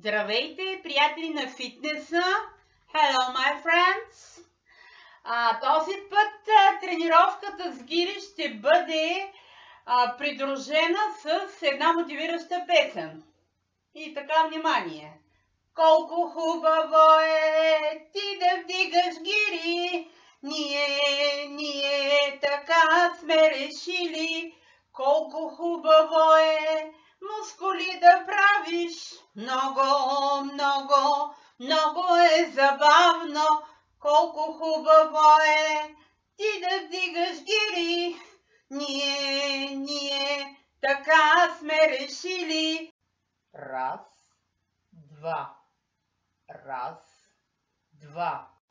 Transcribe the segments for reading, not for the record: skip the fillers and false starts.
Здравейте, приятели на фитнеса! Hello, my friends! Този път тренировката с гири ще бъде придружена с една мотивираща песен. И така, внимание! Колко хубаво е ти да вдигаш гири, ние така сме решили. Колко хубаво е мускули да правиш, много е забавно. Колко хубаво е ти да вдигаш гири, ние така сме решили. Раз, два.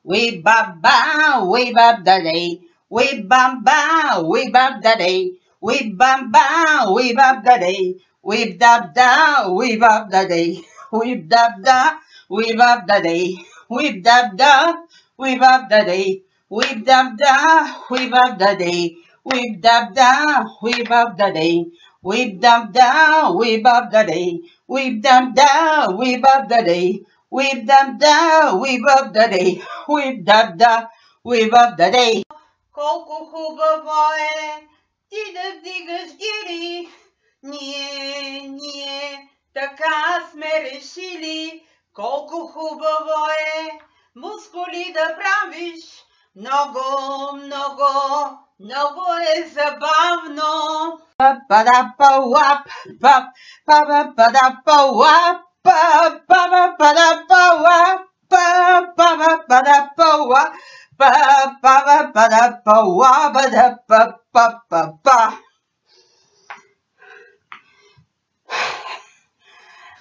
We bop ba, we bop da day. We bop ba, we bop da day. We bop ba, we bop da day. We bop da, we bop da day. We bop da, we bop da day. We bop da, we bop da day. We bop da, we bop da day. We bop da, we bop da day. We bop da, we bop da day. We bop da, we bop da day. Whip da da, whip up the day, whip da da, whip up the day. Колко хубаво е ти да вдигаш гири, ние така сме решили. Колко хубаво е мускули да правиш, много е забавно. Па-па-да-па-уап, па-па-да-па-уап.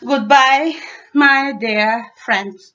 Goodbye, my dear friends.